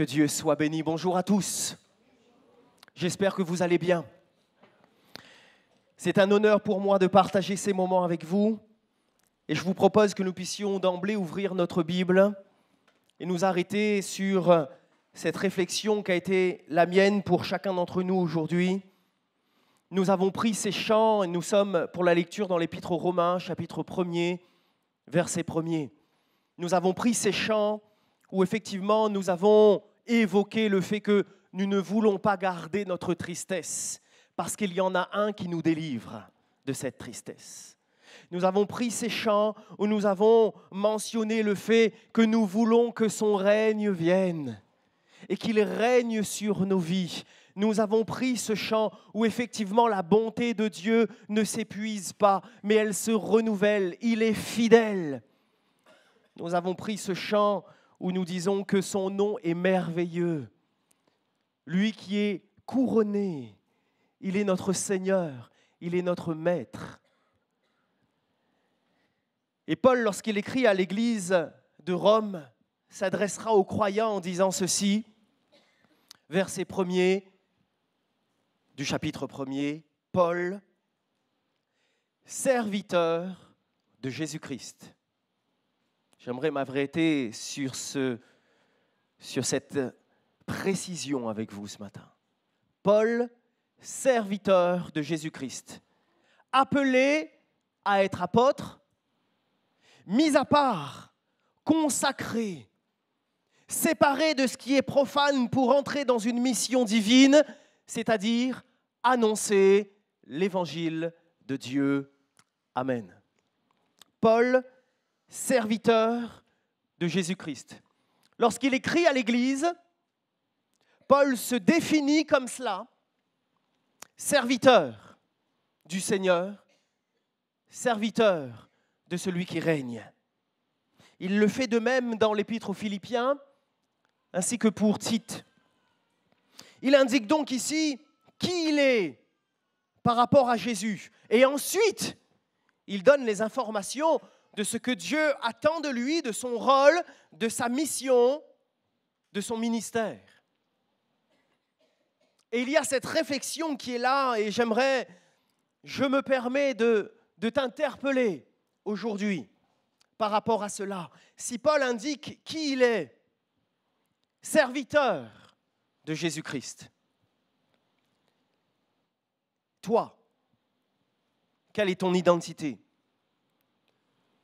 Que Dieu soit béni. Bonjour à tous. J'espère que vous allez bien. C'est un honneur pour moi de partager ces moments avec vous. Et je vous propose que nous puissions d'emblée ouvrir notre Bible et nous arrêter sur cette réflexion qui a été la mienne pour chacun d'entre nous aujourd'hui. Nous avons pris ces chants et nous sommes pour la lecture dans l'Épître aux Romains, chapitre 1er, verset 1er. Nous avons pris ces chants où effectivement nous avons évoqué le fait que nous ne voulons pas garder notre tristesse parce qu'il y en a un qui nous délivre de cette tristesse. Nous avons pris ces chants où nous avons mentionné le fait que nous voulons que son règne vienne et qu'il règne sur nos vies. Nous avons pris ce chant où effectivement la bonté de Dieu ne s'épuise pas, mais elle se renouvelle. Il est fidèle. Nous avons pris ce chant où nous disons que son nom est merveilleux. Lui qui est couronné, il est notre Seigneur, il est notre Maître. Et Paul, lorsqu'il écrit à l'église de Rome, s'adressera aux croyants en disant ceci, verset 1er du chapitre 1er, Paul, serviteur de Jésus-Christ. J'aimerais m'arrêter sur cette précision avec vous ce matin. Paul, serviteur de Jésus-Christ, appelé à être apôtre, mis à part, consacré, séparé de ce qui est profane pour entrer dans une mission divine, c'est-à-dire annoncer l'évangile de Dieu. Amen. Paul, serviteur de Jésus-Christ. Lorsqu'il écrit à l'Église, Paul se définit comme cela, serviteur du Seigneur, serviteur de celui qui règne. Il le fait de même dans l'Épître aux Philippiens, ainsi que pour Tite. Il indique donc ici qui il est par rapport à Jésus. Et ensuite, il donne les informations de ce que Dieu attend de lui, de son rôle, de sa mission, de son ministère. Et il y a cette réflexion qui est là, et je me permets de t'interpeller aujourd'hui par rapport à cela. Si Paul indique qui il est, serviteur de Jésus-Christ, toi, quelle est ton identité ?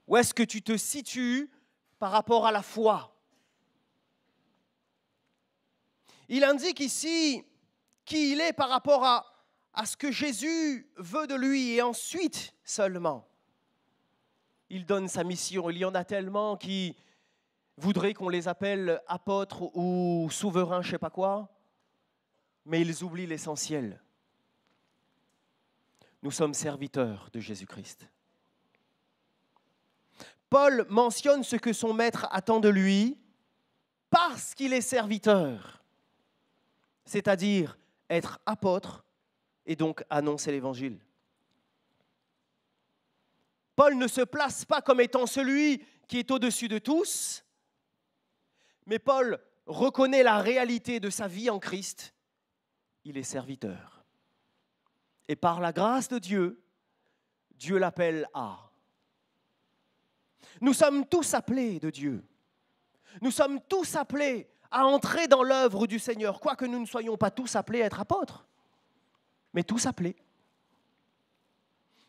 Où est-ce que tu te situes par rapport à la foi ? Il indique ici qui il est par rapport à ce que Jésus veut de lui. Et ensuite seulement, il donne sa mission. Il y en a tellement qui voudraient qu'on les appelle apôtres ou souverains, je ne sais pas quoi, mais ils oublient l'essentiel. Nous sommes serviteurs de Jésus-Christ. Paul mentionne ce que son maître attend de lui parce qu'il est serviteur, c'est-à-dire être apôtre et donc annoncer l'évangile. Paul ne se place pas comme étant celui qui est au-dessus de tous, mais Paul reconnaît la réalité de sa vie en Christ. Il est serviteur. Et par la grâce de Dieu, Dieu l'appelle à. Nous sommes tous appelés de Dieu. Nous sommes tous appelés à entrer dans l'œuvre du Seigneur, quoique nous ne soyons pas tous appelés à être apôtres, mais tous appelés.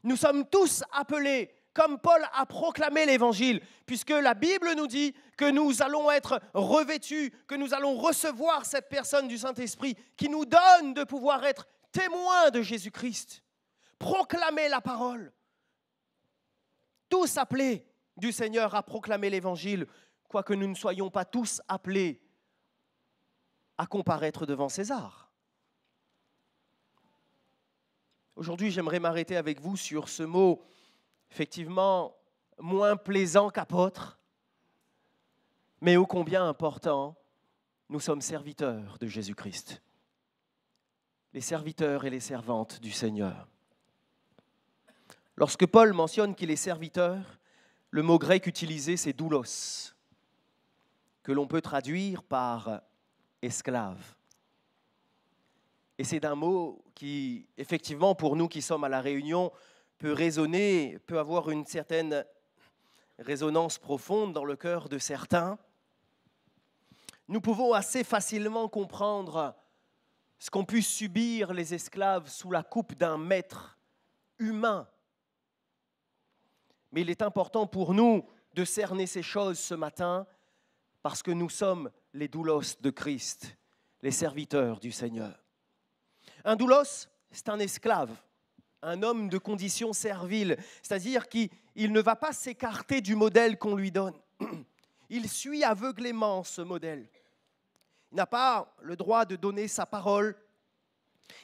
Nous sommes tous appelés, comme Paul a proclamé l'Évangile, puisque la Bible nous dit que nous allons être revêtus, que nous allons recevoir cette personne du Saint-Esprit qui nous donne de pouvoir être témoins de Jésus-Christ, proclamer la parole. Tous appelés du Seigneur à proclamer l'Évangile, quoique nous ne soyons pas tous appelés à comparaître devant César. Aujourd'hui, j'aimerais m'arrêter avec vous sur ce mot, effectivement, moins plaisant qu'apôtre, mais ô combien important, nous sommes serviteurs de Jésus-Christ. Les serviteurs et les servantes du Seigneur. Lorsque Paul mentionne qu'il est serviteur, le mot grec utilisé, c'est doulos, que l'on peut traduire par esclave. Et c'est un mot qui, effectivement, pour nous qui sommes à La Réunion, peut résonner, peut avoir une certaine résonance profonde dans le cœur de certains. Nous pouvons assez facilement comprendre ce qu'ont pu subir les esclaves sous la coupe d'un maître humain. Mais il est important pour nous de cerner ces choses ce matin parce que nous sommes les doulos de Christ, les serviteurs du Seigneur. Un doulos, c'est un esclave, un homme de condition servile, c'est-à-dire qu'il ne va pas s'écarter du modèle qu'on lui donne. Il suit aveuglément ce modèle. Il n'a pas le droit de donner sa parole.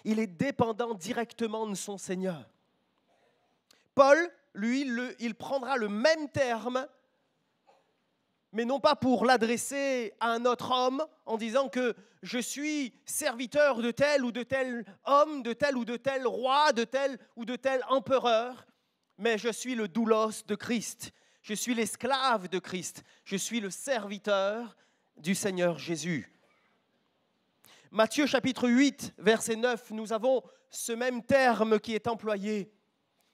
Il est dépendant directement de son Seigneur. Paul, lui, il prendra le même terme, mais non pas pour l'adresser à un autre homme en disant que je suis serviteur de tel ou de tel homme, de tel ou de tel roi, de tel ou de tel empereur, mais je suis le doulos de Christ, je suis l'esclave de Christ, je suis le serviteur du Seigneur Jésus. Matthieu chapitre 8, verset 9, nous avons ce même terme qui est employé,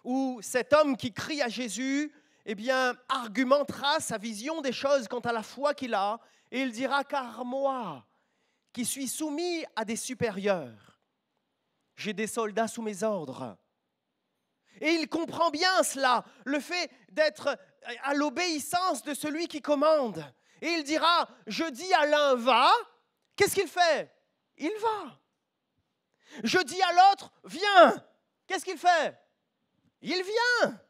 où cet homme qui crie à Jésus, eh bien, argumentera sa vision des choses quant à la foi qu'il a, et il dira, car moi, qui suis soumis à des supérieurs, j'ai des soldats sous mes ordres. Et il comprend bien cela, le fait d'être à l'obéissance de celui qui commande. Et il dira, je dis à l'un va, qu'est-ce qu'il fait? Il va. Je dis à l'autre, viens, qu'est-ce qu'il fait? Il vient.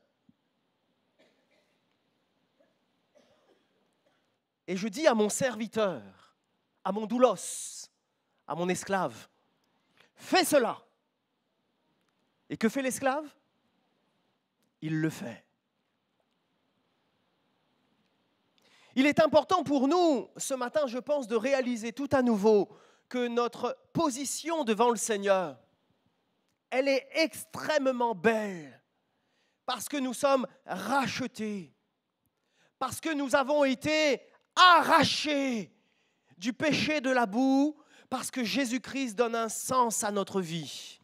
Et je dis à mon serviteur, à mon doulos, à mon esclave, fais cela. Et que fait l'esclave? Il le fait. Il est important pour nous, ce matin, je pense, de réaliser tout à nouveau que notre position devant le Seigneur, elle est extrêmement belle, parce que nous sommes rachetés, parce que nous avons été arrachés du péché de la boue, parce que Jésus-Christ donne un sens à notre vie.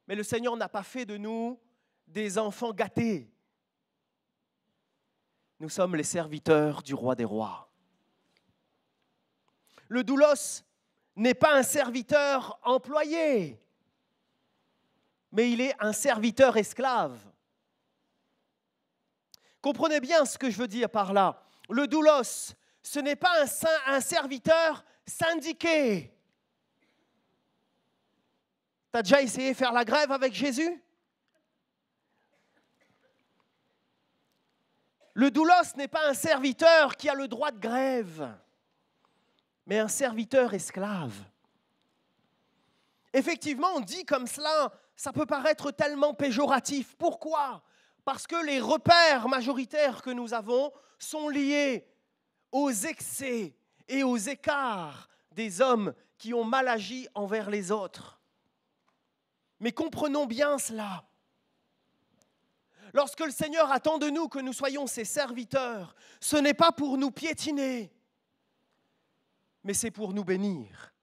Mais le Seigneur n'a pas fait de nous des enfants gâtés. Nous sommes les serviteurs du roi des rois. Le doulos n'est pas un serviteur employé, mais il est un serviteur esclave. Comprenez bien ce que je veux dire par là. Le doulos, ce n'est pas un serviteur syndiqué. Tu as déjà essayé de faire la grève avec Jésus? Le doulos n'est pas un serviteur qui a le droit de grève, mais un serviteur esclave. Effectivement, on dit comme cela, ça peut paraître tellement péjoratif. Pourquoi? Parce que les repères majoritaires que nous avons sont liés aux excès et aux écarts des hommes qui ont mal agi envers les autres. Mais comprenons bien cela. Lorsque le Seigneur attend de nous que nous soyons ses serviteurs, ce n'est pas pour nous piétiner, mais c'est pour nous bénir.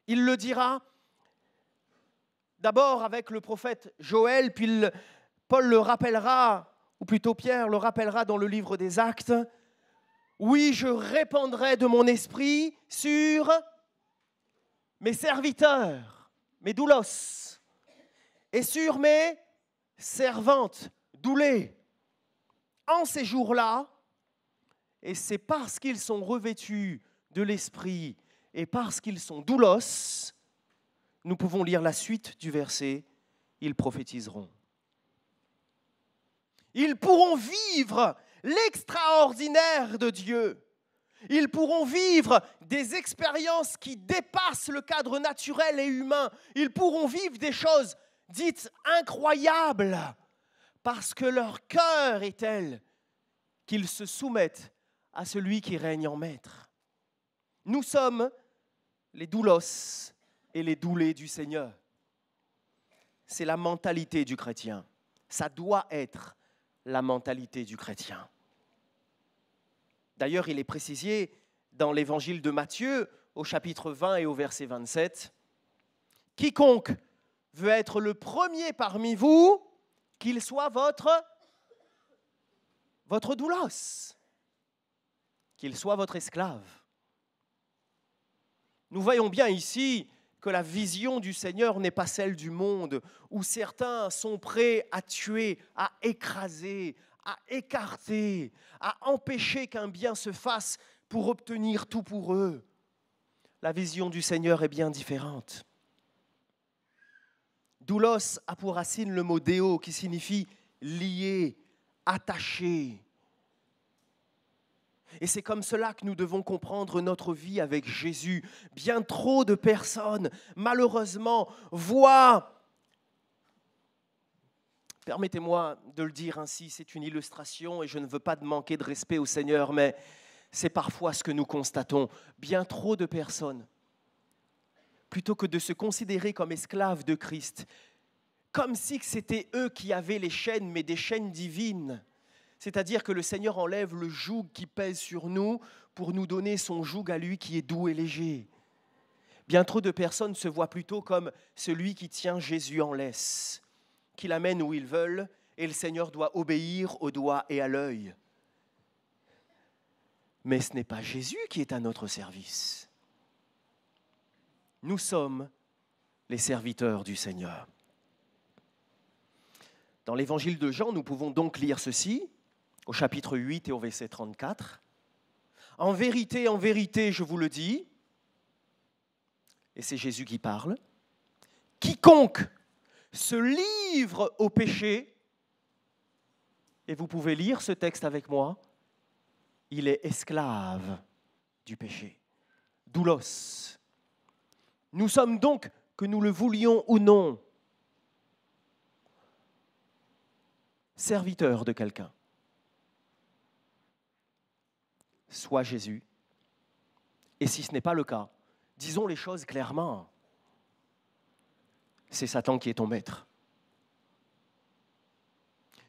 Il le dira d'abord avec le prophète Joël, puis Paul le rappellera, ou plutôt Pierre le rappellera dans le livre des Actes. Oui, je répandrai de mon esprit sur mes serviteurs, mes doulos, et sur mes servantes, doulées. En ces jours-là, et c'est parce qu'ils sont revêtus de l'esprit et parce qu'ils sont doulos, nous pouvons lire la suite du verset, ils prophétiseront. Ils pourront vivre l'extraordinaire de Dieu. Ils pourront vivre des expériences qui dépassent le cadre naturel et humain. Ils pourront vivre des choses dites incroyables parce que leur cœur est tel qu'ils se soumettent à celui qui règne en maître. Nous sommes les doulos et les doulés du Seigneur. C'est la mentalité du chrétien. Ça doit être la mentalité du chrétien. D'ailleurs, il est précisé dans l'évangile de Matthieu, au chapitre 20 et au verset 27. « Quiconque veut être le premier parmi vous, qu'il soit votre doulos, qu'il soit votre esclave. » Nous voyons bien ici que la vision du Seigneur n'est pas celle du monde, où certains sont prêts à tuer, à écraser, à écarter, à empêcher qu'un bien se fasse pour obtenir tout pour eux. La vision du Seigneur est bien différente. Doulos a pour racine le mot déo, qui signifie lié, attaché. Et c'est comme cela que nous devons comprendre notre vie avec Jésus. Bien trop de personnes, malheureusement, voient, permettez-moi de le dire ainsi, c'est une illustration et je ne veux pas manquer de respect au Seigneur, mais c'est parfois ce que nous constatons. Bien trop de personnes, plutôt que de se considérer comme esclaves de Christ, comme si c'était eux qui avaient les chaînes, mais des chaînes divines. C'est-à-dire que le Seigneur enlève le joug qui pèse sur nous pour nous donner son joug à lui qui est doux et léger. Bien trop de personnes se voient plutôt comme celui qui tient Jésus en laisse, qui l'amène où ils veulent, et le Seigneur doit obéir au doigt et à l'œil. Mais ce n'est pas Jésus qui est à notre service. Nous sommes les serviteurs du Seigneur. Dans l'évangile de Jean, nous pouvons donc lire ceci, au chapitre 8 et au verset 34. « En vérité, je vous le dis, et c'est Jésus qui parle, quiconque se livre au péché, et vous pouvez lire ce texte avec moi, il est esclave du péché. Doulos. Nous sommes donc, que nous le voulions ou non, serviteurs de quelqu'un. Soit Jésus. Et si ce n'est pas le cas, disons les choses clairement. C'est Satan qui est ton maître.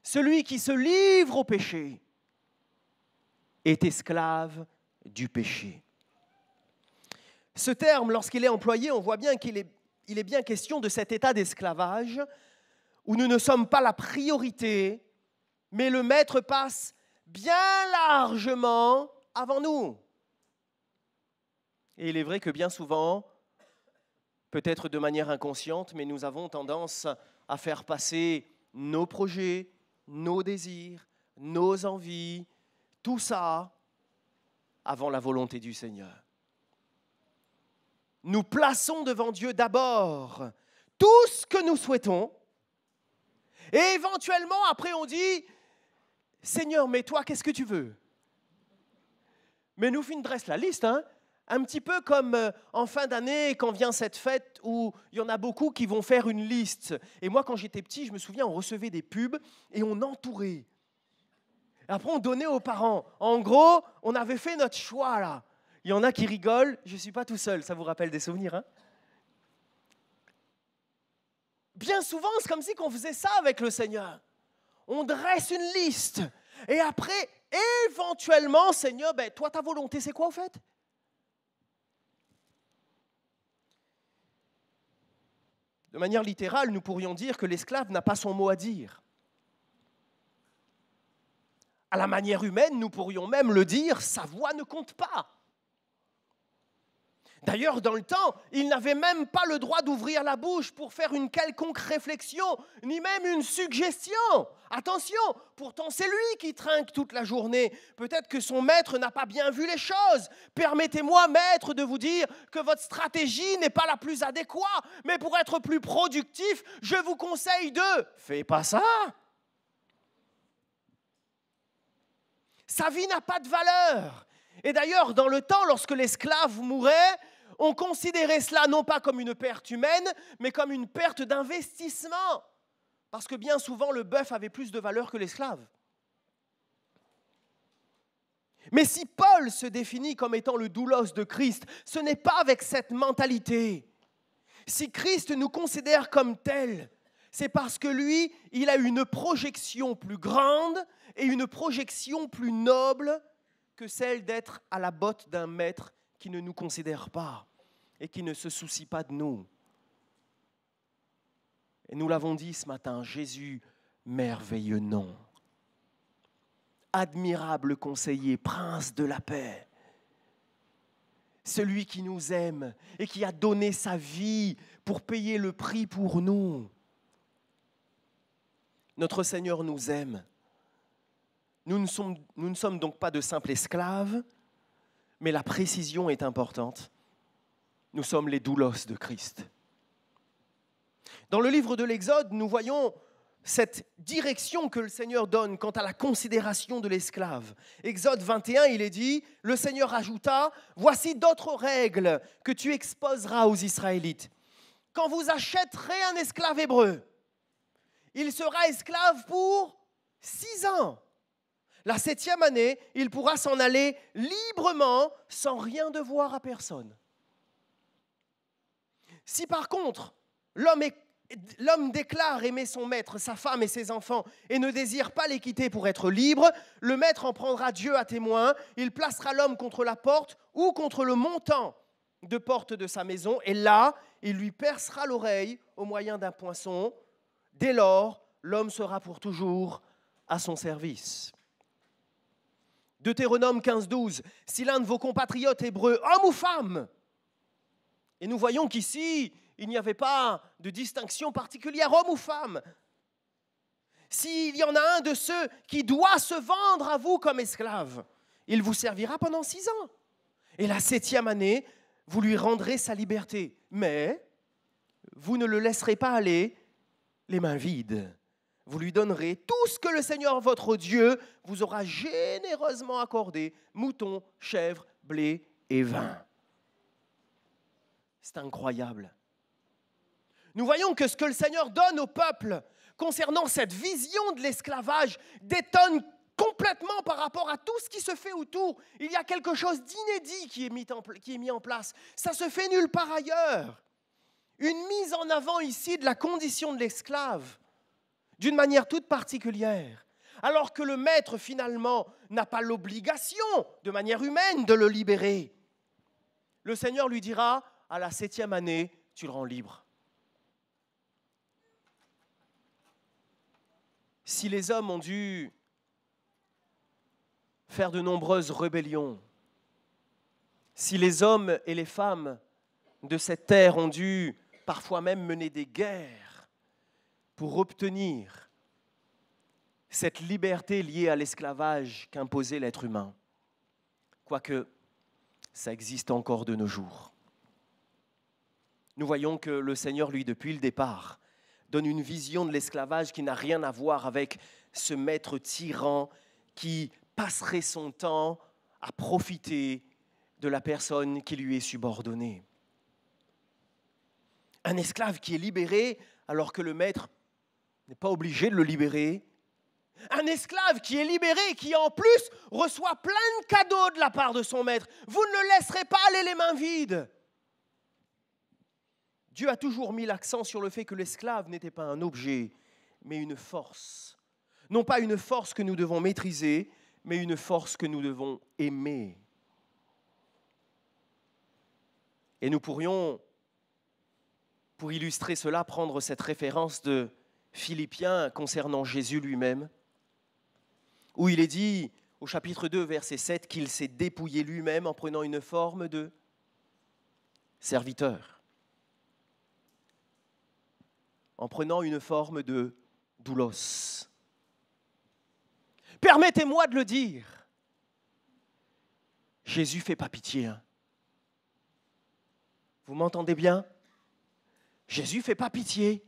Celui qui se livre au péché est esclave du péché. Ce terme, lorsqu'il est employé, on voit bien qu'il est bien question de cet état d'esclavage où nous ne sommes pas la priorité, mais le maître passe bien largement avant nous. Et il est vrai que bien souvent, peut-être de manière inconsciente, mais nous avons tendance à faire passer nos projets, nos désirs, nos envies, tout ça avant la volonté du Seigneur. Nous plaçons devant Dieu d'abord tout ce que nous souhaitons et éventuellement après on dit « Seigneur, mais toi, qu'est-ce que tu veux ?» Mais nous fin dresse la liste, hein? Un petit peu comme en fin d'année, quand vient cette fête où il y en a beaucoup qui vont faire une liste. Et moi, quand j'étais petit, je me souviens, on recevait des pubs et on entourait. Après, on donnait aux parents. En gros, on avait fait notre choix, là. Il y en a qui rigolent, je ne suis pas tout seul, ça vous rappelle des souvenirs, hein? Bien souvent, c'est comme si on faisait ça avec le Seigneur. On dresse une liste. Et après, éventuellement, Seigneur, toi, ta volonté, c'est quoi, au fait? De manière littérale, nous pourrions dire que l'esclave n'a pas son mot à dire. À la manière humaine, nous pourrions même le dire, sa voix ne compte pas. D'ailleurs, dans le temps, il n'avait même pas le droit d'ouvrir la bouche pour faire une quelconque réflexion, ni même une suggestion. Attention, pourtant c'est lui qui trinque toute la journée. Peut-être que son maître n'a pas bien vu les choses. Permettez-moi, maître, de vous dire que votre stratégie n'est pas la plus adéquate, mais pour être plus productif, je vous conseille de... Fais pas ça. Sa vie n'a pas de valeur. Et d'ailleurs, dans le temps, lorsque l'esclave mourait, on considérait cela non pas comme une perte humaine, mais comme une perte d'investissement. Parce que bien souvent, le bœuf avait plus de valeur que l'esclave. Mais si Paul se définit comme étant le doulos de Christ, ce n'est pas avec cette mentalité. Si Christ nous considère comme tels, c'est parce que lui, il a une projection plus grande et une projection plus noble que celle d'être à la botte d'un maître qui ne nous considère pas et qui ne se soucie pas de nous. Et nous l'avons dit ce matin, Jésus, merveilleux nom, admirable conseiller, prince de la paix, celui qui nous aime et qui a donné sa vie pour payer le prix pour nous. Notre Seigneur nous aime. Nous ne sommes donc pas de simples esclaves, mais la précision est importante. Nous sommes les doulos de Christ. Dans le livre de l'Exode, nous voyons cette direction que le Seigneur donne quant à la considération de l'esclave. Exode 21, il est dit, le Seigneur ajouta, « Voici d'autres règles que tu exposeras aux Israélites. Quand vous achèterez un esclave hébreu, il sera esclave pour 6 ans. La 7e année, il pourra s'en aller librement sans rien devoir à personne. Si par contre, l'homme déclare aimer son maître, sa femme et ses enfants et ne désire pas les quitter pour être libre, le maître en prendra Dieu à témoin, il placera l'homme contre la porte ou contre le montant de porte de sa maison et là, il lui percera l'oreille au moyen d'un poinçon. Dès lors, l'homme sera pour toujours à son service. » Deutéronome 15-12, « Si l'un de vos compatriotes hébreux, homme ou femme, » et nous voyons qu'ici, il n'y avait pas de distinction particulière, homme ou femme. S'il y en a un de ceux qui doit se vendre à vous comme esclave, il vous servira pendant 6 ans. Et la 7e année, vous lui rendrez sa liberté. Mais vous ne le laisserez pas aller les mains vides. Vous lui donnerez tout ce que le Seigneur votre Dieu vous aura généreusement accordé, moutons, chèvres, blé et vin. C'est incroyable. Nous voyons que ce que le Seigneur donne au peuple concernant cette vision de l'esclavage détonne complètement par rapport à tout ce qui se fait autour. Il y a quelque chose d'inédit qui est mis en place. Ça se fait nulle part ailleurs. Une mise en avant ici de la condition de l'esclave, d'une manière toute particulière, alors que le maître finalement n'a pas l'obligation, de manière humaine, de le libérer. Le Seigneur lui dira, à la 7e année, tu le rends libre. Si les hommes ont dû faire de nombreuses rébellions, si les hommes et les femmes de cette terre ont dû parfois même mener des guerres pour obtenir cette liberté liée à l'esclavage qu'imposait l'être humain, quoique ça existe encore de nos jours. Nous voyons que le Seigneur, lui, depuis le départ, donne une vision de l'esclavage qui n'a rien à voir avec ce maître tyran qui passerait son temps à profiter de la personne qui lui est subordonnée. Un esclave qui est libéré alors que le maître n'est pas obligé de le libérer. Un esclave qui est libéré, qui en plus reçoit plein de cadeaux de la part de son maître. Vous ne le laisserez pas aller les mains vides. Dieu a toujours mis l'accent sur le fait que l'esclave n'était pas un objet, mais une force. Non pas une force que nous devons maîtriser, mais une force que nous devons aimer. Et nous pourrions, pour illustrer cela, prendre cette référence de Philippiens concernant Jésus lui-même, où il est dit, au chapitre 2, verset 7, qu'il s'est dépouillé lui-même en prenant une forme de serviteur. En prenant une forme de doulos. Permettez-moi de le dire, Jésus ne fait pas pitié. Hein. Vous m'entendez bien? Jésus ne fait pas pitié.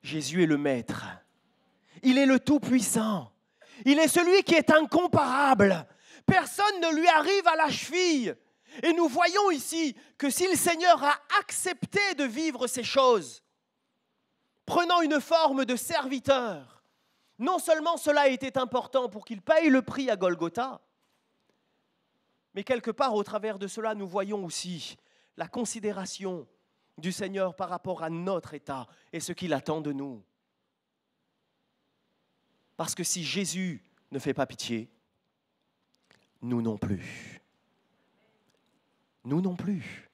Jésus est le Maître. Il est le Tout-Puissant. Il est celui qui est incomparable. Personne ne lui arrive à la cheville. Et nous voyons ici que si le Seigneur a accepté de vivre ces choses, prenant une forme de serviteur, non seulement cela était important pour qu'il paye le prix à Golgotha, mais quelque part au travers de cela, nous voyons aussi la considération du Seigneur par rapport à notre état et ce qu'il attend de nous. Parce que si Jésus ne fait pas pitié, nous non plus. Nous non plus.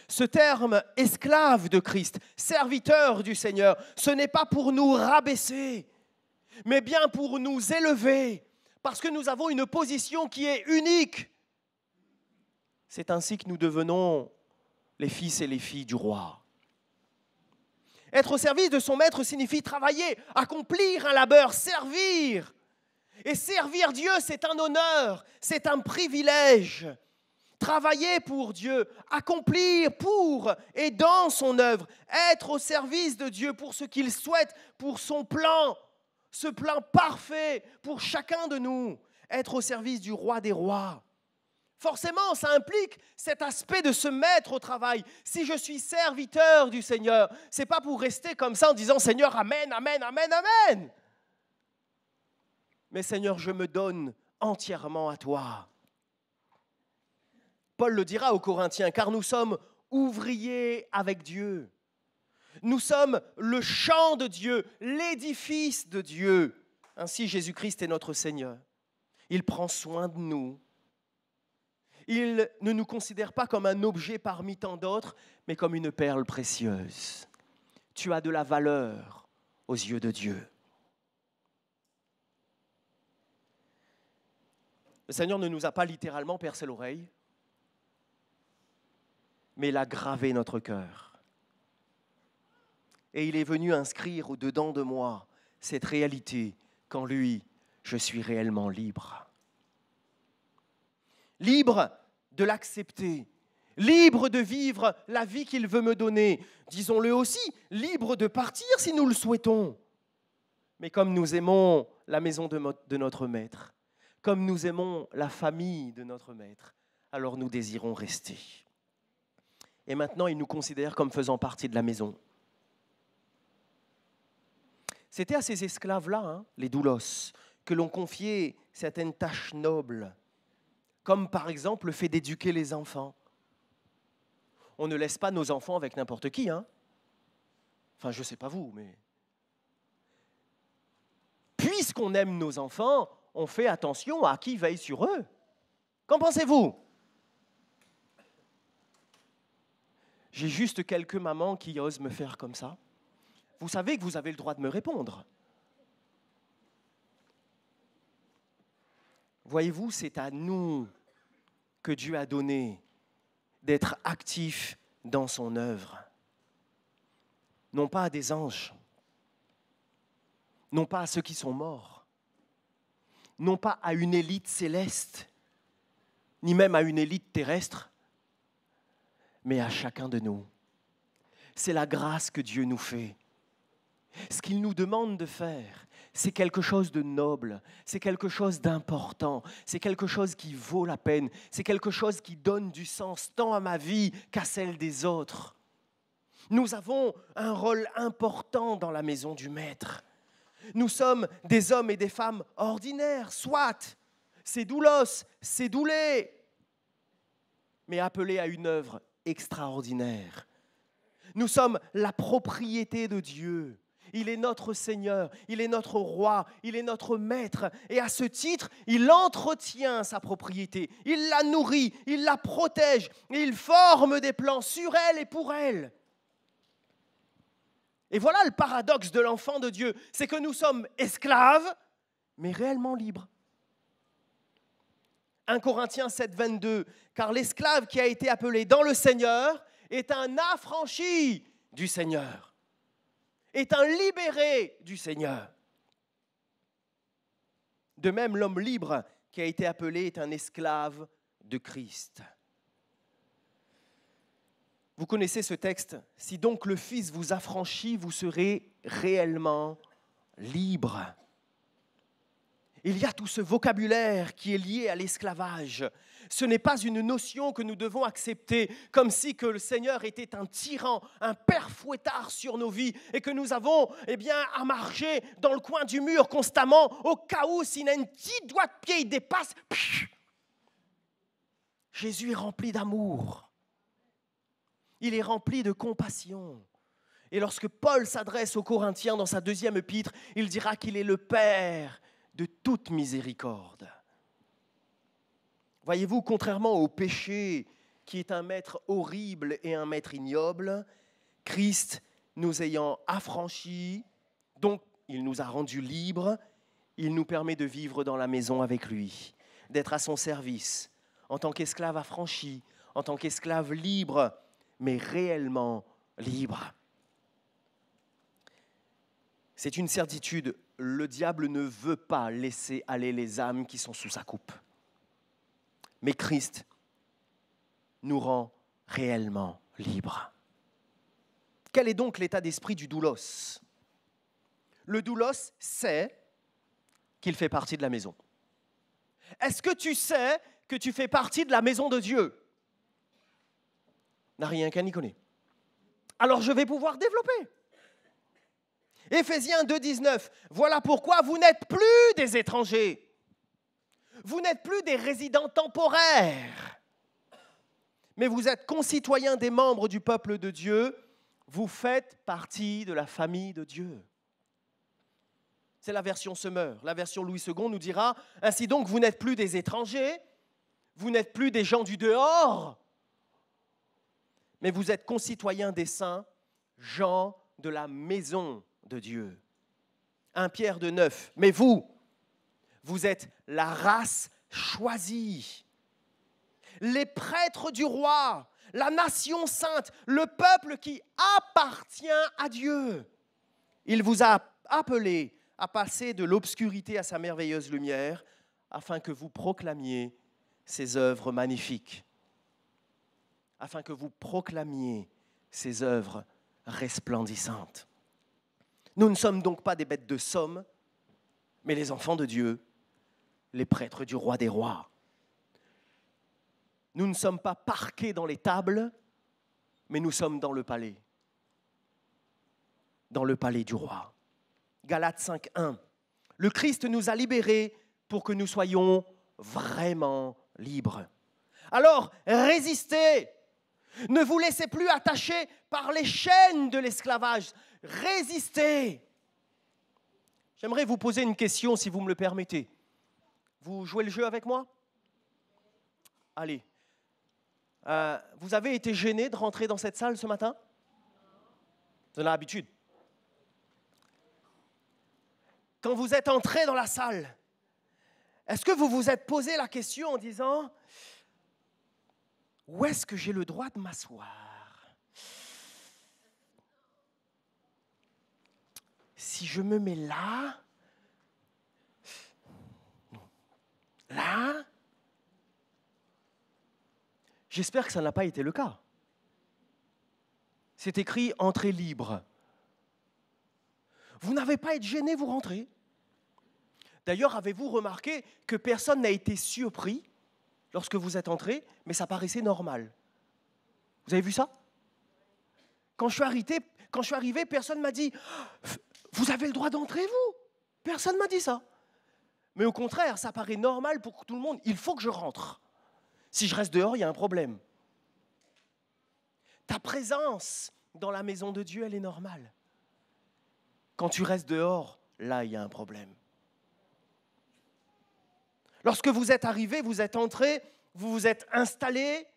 Ce terme esclave de Christ, serviteur du Seigneur, ce n'est pas pour nous rabaisser, mais bien pour nous élever, parce que nous avons une position qui est unique. C'est ainsi que nous devenons les fils et les filles du roi. Être au service de son maître signifie travailler, accomplir un labeur, servir. Et servir Dieu, c'est un honneur, c'est un privilège. Travailler pour Dieu, accomplir pour et dans son œuvre, être au service de Dieu pour ce qu'il souhaite, pour son plan, ce plan parfait pour chacun de nous, être au service du roi des rois. Forcément, ça implique cet aspect de se mettre au travail. Si je suis serviteur du Seigneur, ce n'est pas pour rester comme ça en disant « Seigneur, amen, amen, amen, amen ». Mais Seigneur, je me donne entièrement à toi. Paul le dira aux Corinthiens, car nous sommes ouvriers avec Dieu. Nous sommes le champ de Dieu, l'édifice de Dieu. Ainsi, Jésus-Christ est notre Seigneur. Il prend soin de nous. Il ne nous considère pas comme un objet parmi tant d'autres, mais comme une perle précieuse. Tu as de la valeur aux yeux de Dieu. Le Seigneur ne nous a pas littéralement percé l'oreille, mais il a gravé notre cœur. Et il est venu inscrire au-dedans de moi cette réalité qu'en lui, je suis réellement libre. Libre de l'accepter, libre de vivre la vie qu'il veut me donner. Disons-le aussi, libre de partir si nous le souhaitons. Mais comme nous aimons la maison de notre maître, comme nous aimons la famille de notre maître, alors nous désirons rester. Et maintenant, il nous considère comme faisant partie de la maison. C'était à ces esclaves-là, les doulos, que l'on confiait certaines tâches nobles, comme par exemple le fait d'éduquer les enfants. On ne laisse pas nos enfants avec n'importe qui. Enfin, je ne sais pas vous, mais... Puisqu'on aime nos enfants, on fait attention à qui veille sur eux. Qu'en pensez-vous ? J'ai juste quelques mamans qui osent me faire comme ça. Vous savez que vous avez le droit de me répondre. Voyez-vous, c'est à nous que Dieu a donné d'être actifs dans son œuvre. Non pas à des anges, non pas à ceux qui sont morts, non pas à une élite céleste, ni même à une élite terrestre, mais à chacun de nous. C'est la grâce que Dieu nous fait. Ce qu'il nous demande de faire, c'est quelque chose de noble, c'est quelque chose d'important, c'est quelque chose qui vaut la peine, c'est quelque chose qui donne du sens tant à ma vie qu'à celle des autres. Nous avons un rôle important dans la maison du Maître. Nous sommes des hommes et des femmes ordinaires, soit, c'est doulos, c'est doulé, mais appelés à une œuvre extraordinaire. Nous sommes la propriété de Dieu. Il est notre Seigneur, il est notre roi, il est notre maître. Et à ce titre, il entretient sa propriété, il la nourrit, il la protège, et il forme des plans sur elle et pour elle. Et voilà le paradoxe de l'enfant de Dieu, c'est que nous sommes esclaves, mais réellement libres. 1 Corinthiens 7, 22, car l'esclave qui a été appelé dans le Seigneur est un affranchi du Seigneur, est un libéré du Seigneur. De même, l'homme libre qui a été appelé est un esclave de Christ. Vous connaissez ce texte. Si donc le Fils vous affranchit, vous serez réellement libre. Il y a tout ce vocabulaire qui est lié à l'esclavage. Ce n'est pas une notion que nous devons accepter comme si que le Seigneur était un tyran, un père fouettard sur nos vies et que nous avons à marcher dans le coin du mur constamment au cas où s'il a un petit doigt de pied, il dépasse. Jésus est rempli d'amour. Il est rempli de compassion. Et lorsque Paul s'adresse aux Corinthiens dans sa 2e épître, il dira qu'il est le Père de toute miséricorde. Voyez-vous, contrairement au péché, qui est un maître horrible et un maître ignoble, Christ, nous ayant affranchis, donc il nous a rendus libres, il nous permet de vivre dans la maison avec lui, d'être à son service, en tant qu'esclave affranchi, en tant qu'esclave libre, mais réellement libre. C'est une certitude, le diable ne veut pas laisser aller les âmes qui sont sous sa coupe. Mais Christ nous rend réellement libres. Quel est donc l'état d'esprit du doulos ? Le doulos sait qu'il fait partie de la maison. Est-ce que tu sais que tu fais partie de la maison de Dieu ? N'a rien qu'un y connaît. Alors je vais pouvoir développer. Éphésiens 2,19, voilà pourquoi vous n'êtes plus des étrangers. Vous n'êtes plus des résidents temporaires. Mais vous êtes concitoyens des membres du peuple de Dieu. Vous faites partie de la famille de Dieu. C'est la version Semeur. La version Louis II nous dira, ainsi donc, vous n'êtes plus des étrangers, vous n'êtes plus des gens du dehors, mais vous êtes concitoyens des saints, gens de la maison de Dieu. 1 Pierre 2,9, mais vous êtes la race choisie, les prêtres du roi, la nation sainte, le peuple qui appartient à Dieu. Il vous a appelé à passer de l'obscurité à sa merveilleuse lumière, afin que vous proclamiez ses œuvres magnifiques, afin que vous proclamiez ses œuvres resplendissantes. Nous ne sommes donc pas des bêtes de somme, mais les enfants de Dieu, les prêtres du roi des rois. Nous ne sommes pas parqués dans les tables, mais nous sommes dans le palais du roi. Galates 5,1. Le Christ nous a libérés pour que nous soyons vraiment libres. Alors, résistez. Ne vous laissez plus attacher par les chaînes de l'esclavage. Résistez. J'aimerais vous poser une question, si vous me le permettez. Vous jouez le jeu avec moi ? Allez. Vous avez été gêné de rentrer dans cette salle ce matin ? Vous avez l'habitude. Quand vous êtes entré dans la salle, est-ce que vous vous êtes posé la question en disant « Où est-ce que j'ai le droit de m'asseoir ? Si je me mets là, là, j'espère que ça n'a pas été le cas. C'est écrit « Entrée libre ». Vous n'avez pas à être gêné, vous rentrez. D'ailleurs, avez-vous remarqué que personne n'a été surpris lorsque vous êtes entré, mais ça paraissait normal. Vous avez vu ça ? Quand je suis arrivé, personne ne m'a dit « Vous avez le droit d'entrer, vous ?» Personne ne m'a dit ça. Mais au contraire, ça paraît normal pour tout le monde. Il faut que je rentre. Si je reste dehors, il y a un problème. Ta présence dans la maison de Dieu, elle est normale. Quand tu restes dehors, là, il y a un problème. Lorsque vous êtes arrivé, vous êtes entré, vous vous êtes installé,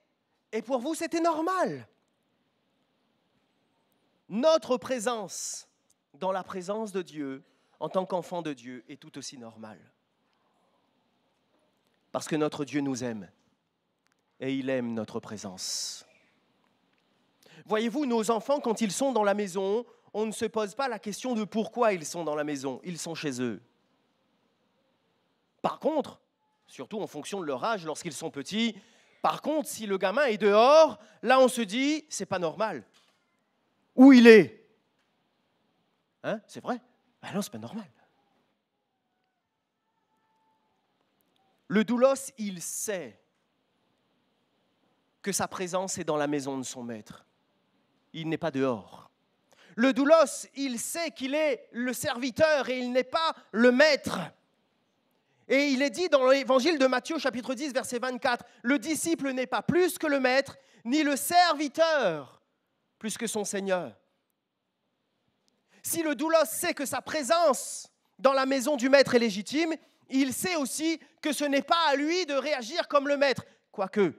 et pour vous, c'était normal. Notre présence dans la présence de Dieu, en tant qu'enfant de Dieu, est tout aussi normale. Parce que notre Dieu nous aime, et il aime notre présence. Voyez-vous, nos enfants, quand ils sont dans la maison, on ne se pose pas la question de pourquoi ils sont dans la maison, ils sont chez eux. Par contre, surtout en fonction de leur âge, lorsqu'ils sont petits, par contre, si le gamin est dehors, là on se dit, c'est pas normal. Où il est ? Hein ? C'est vrai ? Ben non, c'est pas normal. Le doulos, il sait que sa présence est dans la maison de son maître. Il n'est pas dehors. Le doulos, il sait qu'il est le serviteur et il n'est pas le maître. Et il est dit dans l'évangile de Matthieu, chapitre 10, verset 24, « Le disciple n'est pas plus que le maître, ni le serviteur plus que son Seigneur. » Si le doulos sait que sa présence dans la maison du maître est légitime, il sait aussi que ce n'est pas à lui de réagir comme le maître. Quoique,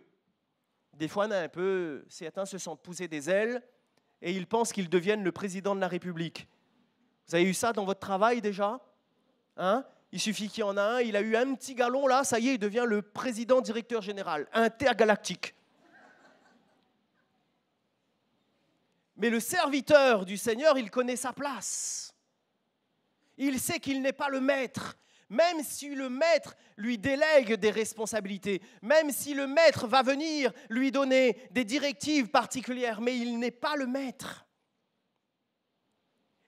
des fois, certains se sentent pousser des ailes et ils pensent qu'ils deviennent le président de la République. Vous avez eu ça dans votre travail déjà ? Il suffit qu'il y en a un, il a eu un petit galon là, ça y est, il devient le président directeur général, intergalactique. Mais le serviteur du Seigneur, il connaît sa place. Il sait qu'il n'est pas le maître. Même si le maître lui délègue des responsabilités, même si le maître va venir lui donner des directives particulières, mais il n'est pas le maître.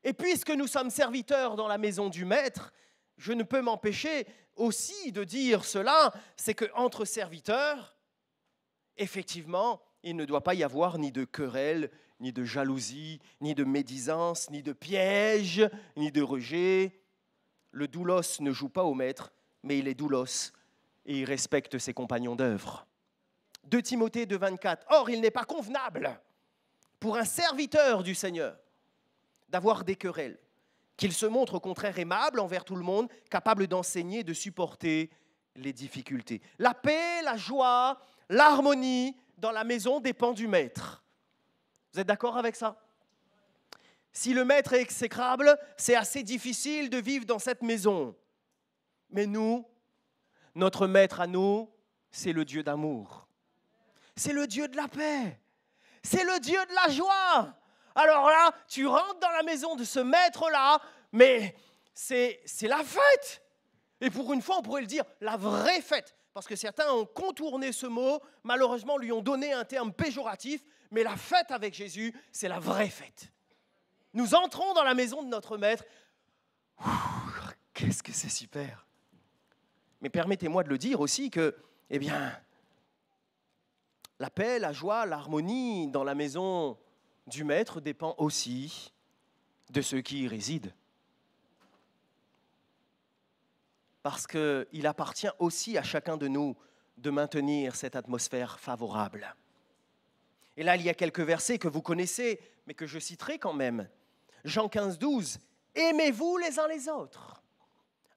Et puisque nous sommes serviteurs dans la maison du maître, je ne peux m'empêcher aussi de dire cela, c'est qu'entre serviteurs, effectivement, il ne doit pas y avoir ni de querelle, ni de jalousie, ni de médisance, ni de piège, ni de rejet. Le doulos ne joue pas au maître, mais il est doulos et il respecte ses compagnons d'œuvre. 2 Timothée 2,24. Or, il n'est pas convenable pour un serviteur du Seigneur d'avoir des querelles, qu'il se montre au contraire aimable envers tout le monde, capable d'enseigner, de supporter les difficultés. La paix, la joie, l'harmonie dans la maison dépend du maître. Vous êtes d'accord avec ça ? Si le maître est exécrable, c'est assez difficile de vivre dans cette maison. Mais nous, notre maître à nous, c'est le Dieu d'amour. C'est le Dieu de la paix. C'est le Dieu de la joie. Alors là, tu rentres dans la maison de ce maître-là, mais c'est la fête. Et pour une fois, on pourrait le dire, la vraie fête. Parce que certains ont contourné ce mot, malheureusement lui ont donné un terme péjoratif, mais la fête avec Jésus, c'est la vraie fête. Nous entrons dans la maison de notre maître. Qu'est-ce que c'est super. Mais permettez-moi de le dire aussi que, la paix, la joie, l'harmonie dans la maison du maître dépend aussi de ceux qui y résident. Parce qu'il appartient aussi à chacun de nous de maintenir cette atmosphère favorable. Et là, il y a quelques versets que vous connaissez, mais que je citerai quand même. Jean 15, 12, « Aimez-vous les uns les autres ».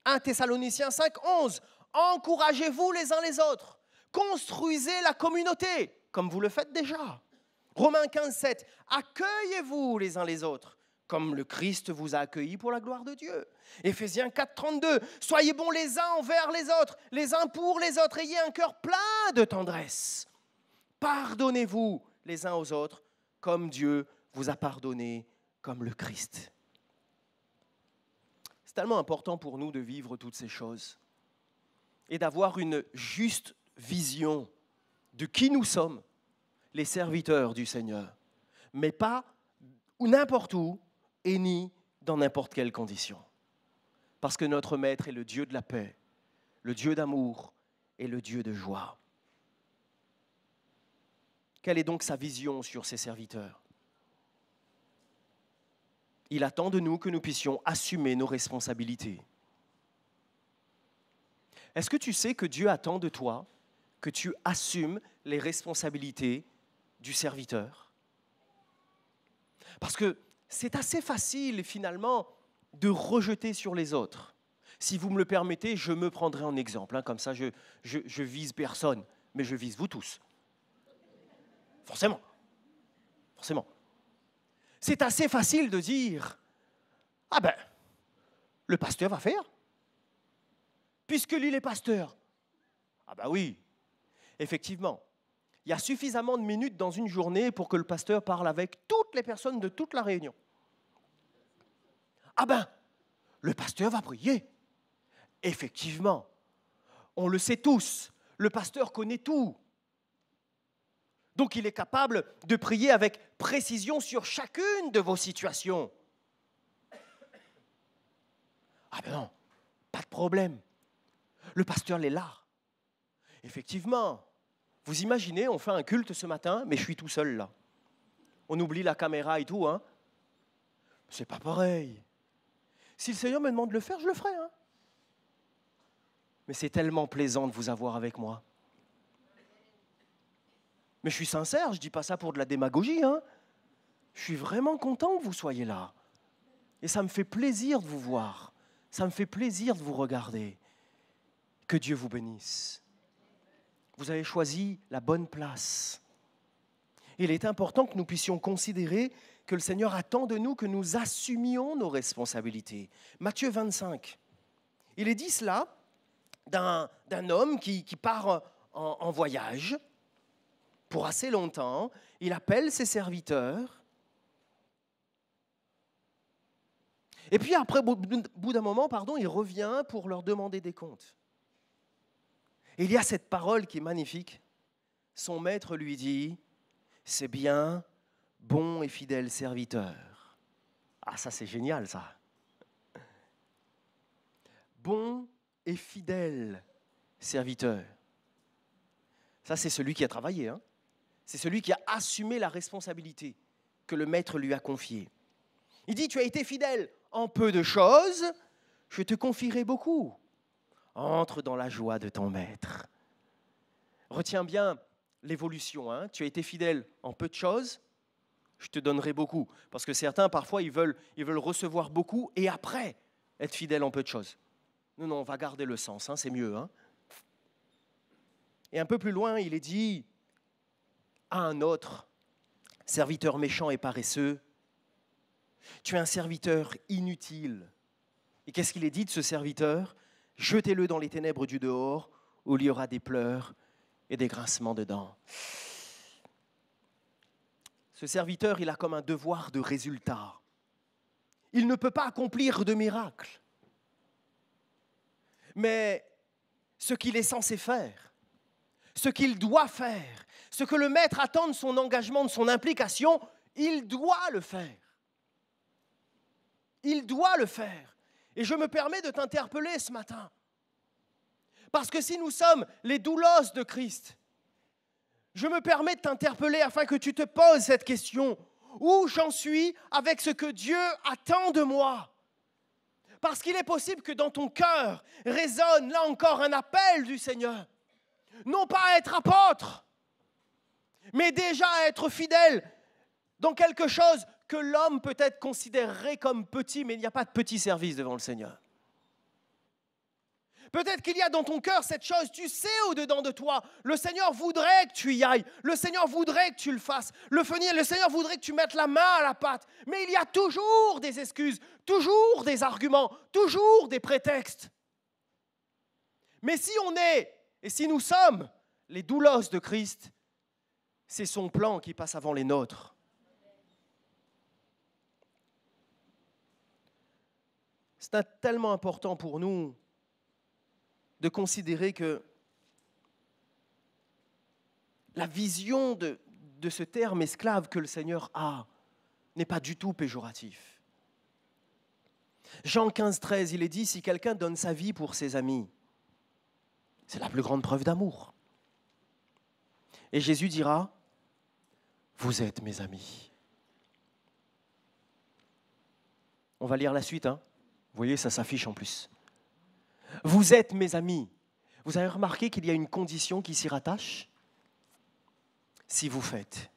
1 Thessaloniciens 5, 11, « Encouragez-vous les uns les autres ». Construisez la communauté, comme vous le faites déjà. Romains 15, 7, « Accueillez-vous les uns les autres, comme le Christ vous a accueillis pour la gloire de Dieu. » Éphésiens 4, 32, « Soyez bons les uns envers les autres, les uns pour les autres, ayez un cœur plein de tendresse. Pardonnez-vous les uns aux autres, comme Dieu vous a pardonné, comme le Christ. » C'est tellement important pour nous de vivre toutes ces choses et d'avoir une juste vision de qui nous sommes, les serviteurs du Seigneur, mais pas n'importe où et ni dans n'importe quelle condition. Parce que notre Maître est le Dieu de la paix, le Dieu d'amour et le Dieu de joie. Quelle est donc sa vision sur ses serviteurs ? Il attend de nous que nous puissions assumer nos responsabilités. Est-ce que tu sais que Dieu attend de toi que tu assumes les responsabilités du serviteur? Parce que c'est assez facile finalement de rejeter sur les autres. Si vous me le permettez, je me prendrai en exemple. Comme ça, je vise personne, mais je vise vous tous. Forcément. C'est assez facile de dire « Ah ben, le pasteur va faire. Puisque lui, il est pasteur. » Ah ben oui, effectivement. Il y a suffisamment de minutes dans une journée pour que le pasteur parle avec toutes les personnes de toute la réunion. Ah ben, le pasteur va prier. Effectivement, on le sait tous, le pasteur connaît tout. Donc il est capable de prier avec précision sur chacune de vos situations. Ah ben non, pas de problème. Le pasteur l'est là. Effectivement, vous imaginez, on fait un culte ce matin, mais je suis tout seul là. On oublie la caméra et tout, hein. C'est pas pareil. Si le Seigneur me demande de le faire, je le ferai, hein. Mais c'est tellement plaisant de vous avoir avec moi. Mais je suis sincère, je ne dis pas ça pour de la démagogie, hein. Je suis vraiment content que vous soyez là. Et ça me fait plaisir de vous voir. Ça me fait plaisir de vous regarder. Que Dieu vous bénisse. Vous avez choisi la bonne place. Il est important que nous puissions considérer que le Seigneur attend de nous que nous assumions nos responsabilités. Matthieu 25, il est dit cela d'un homme qui part en voyage pour assez longtemps. Il appelle ses serviteurs. Et puis après, au bout d'un moment, il revient pour leur demander des comptes. Et il y a cette parole qui est magnifique. Son maître lui dit, « C'est bien, bon et fidèle serviteur. » Ah, ça c'est génial ça. Bon et fidèle serviteur. Ça c'est celui qui a travaillé, hein. C'est celui qui a assumé la responsabilité que le maître lui a confiée. Il dit, tu as été fidèle en peu de choses, je te confierai beaucoup. Entre dans la joie de ton maître. Retiens bien l'évolution, hein. Tu as été fidèle en peu de choses, je te donnerai beaucoup. Parce que certains, parfois, ils veulent recevoir beaucoup et après être fidèle en peu de choses. Non, on va garder le sens, hein, c'est mieux. Hein. Et un peu plus loin, il est dit à un autre, serviteur méchant et paresseux, tu es un serviteur inutile. Et qu'est-ce qu'il est dit de ce serviteur ? Jetez-le dans les ténèbres du dehors, où il y aura des pleurs et des grincements de dents. Ce serviteur, il a comme un devoir de résultat. Il ne peut pas accomplir de miracles. Mais ce qu'il est censé faire, ce qu'il doit faire, ce que le maître attend de son engagement, de son implication, il doit le faire. Il doit le faire. Et je me permets de t'interpeller ce matin. Parce que si nous sommes les doulos de Christ, je me permets de t'interpeller afin que tu te poses cette question. Où j'en suis avec ce que Dieu attend de moi ? Parce qu'il est possible que dans ton cœur résonne là encore un appel du Seigneur. Non pas à être apôtre, mais déjà à être fidèle dans quelque chose que l'homme peut-être considérerait comme petit, mais il n'y a pas de petit service devant le Seigneur. Peut-être qu'il y a dans ton cœur cette chose, tu sais au-dedans de toi, le Seigneur voudrait que tu y ailles, le Seigneur voudrait que tu le fasses, le Seigneur voudrait que tu mettes la main à la pâte, mais il y a toujours des excuses, toujours des arguments, toujours des prétextes. Mais si on est, et si nous sommes les doulos de Christ, c'est son plan qui passe avant les nôtres. C'est tellement important pour nous de considérer que la vision de ce terme esclave que le Seigneur a n'est pas du tout péjoratif. Jean 15, 13, il est dit, si quelqu'un donne sa vie pour ses amis, c'est la plus grande preuve d'amour. Et Jésus dira, vous êtes mes amis. On va lire la suite, hein. Vous voyez, ça s'affiche en plus. Vous êtes mes amis. Vous avez remarqué qu'il y a une condition qui s'y rattache ? Si vous faites.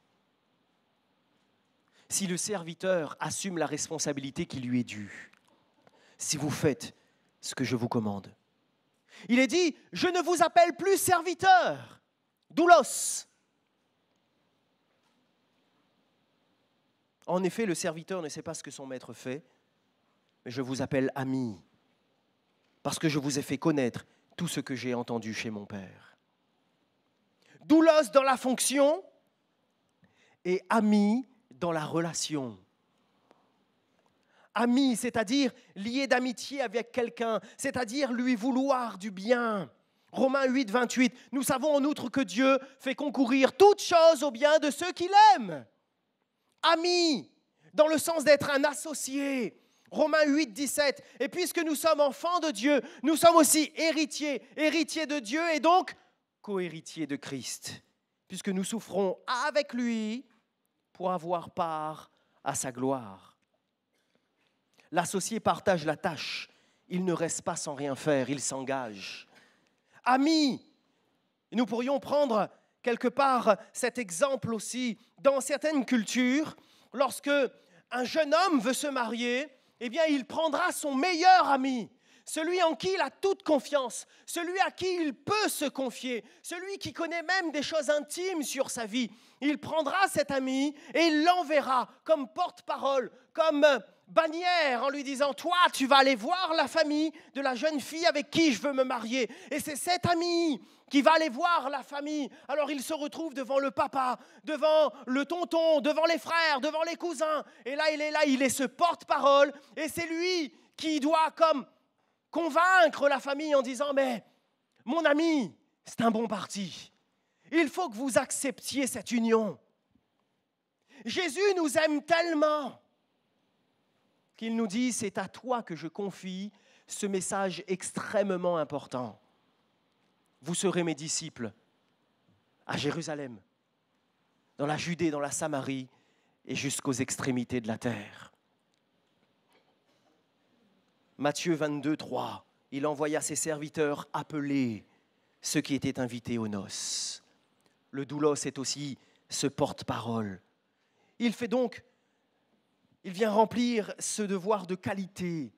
Si le serviteur assume la responsabilité qui lui est due. Si vous faites ce que je vous commande. Il est dit, je ne vous appelle plus serviteur, doulos. En effet, le serviteur ne sait pas ce que son maître fait, mais je vous appelle ami. Parce que je vous ai fait connaître tout ce que j'ai entendu chez mon Père. Doulos dans la fonction et ami dans la relation. Ami, c'est-à-dire lié d'amitié avec quelqu'un, c'est-à-dire lui vouloir du bien. Romains 8, 28, nous savons en outre que Dieu fait concourir toutes choses au bien de ceux qui l'aiment. Ami, dans le sens d'être un associé. Romains 8, 17, et puisque nous sommes enfants de Dieu, nous sommes aussi héritiers de Dieu et donc co-héritiers de Christ, puisque nous souffrons avec lui pour avoir part à sa gloire. L'associé partage la tâche, il ne reste pas sans rien faire, il s'engage. Amis, nous pourrions prendre quelque part cet exemple aussi. Dans certaines cultures, lorsque un jeune homme veut se marier, eh bien, il prendra son meilleur ami, celui en qui il a toute confiance, celui à qui il peut se confier, celui qui connaît même des choses intimes sur sa vie. Il prendra cet ami et il l'enverra comme porte-parole, comme bannière en lui disant « Toi, tu vas aller voir la famille de la jeune fille avec qui je veux me marier. » Et c'est cet ami qui va aller voir la famille. Alors il se retrouve devant le papa, devant le tonton, devant les frères, devant les cousins. Et là, il est ce porte-parole. Et c'est lui qui doit comme convaincre la famille en disant « Mais mon ami, c'est un bon parti. Il faut que vous acceptiez cette union. Jésus nous aime tellement qu'il nous dit, c'est à toi que je confie ce message extrêmement important. Vous serez mes disciples à Jérusalem, dans la Judée, dans la Samarie et jusqu'aux extrémités de la terre. Matthieu 22, 3, il envoya ses serviteurs appeler ceux qui étaient invités aux noces. Le doulos est aussi ce porte-parole. Il vient remplir ce devoir de qualité.